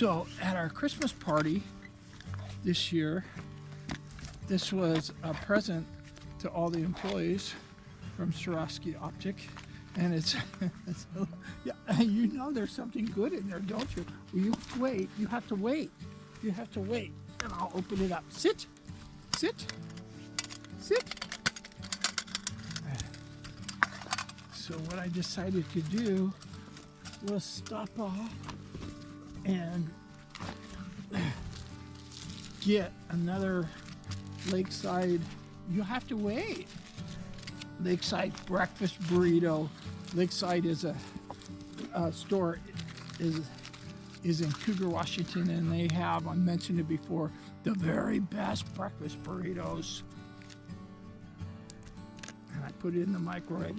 So at our Christmas party this year, this was a present to all the employees from Swarovski Optic, and it's yeah, you know there's something good in there, don't you? Will you wait? You have to wait. You have to wait, and I'll open it up. Sit, sit, sit. So what I decided to do was stop off and get another Lakeside. You have to wait. Lakeside breakfast burrito. Lakeside is a store is in Cougar, Washington, and they have, I mentioned it before, the very best breakfast burritos. And I put it in the microwave.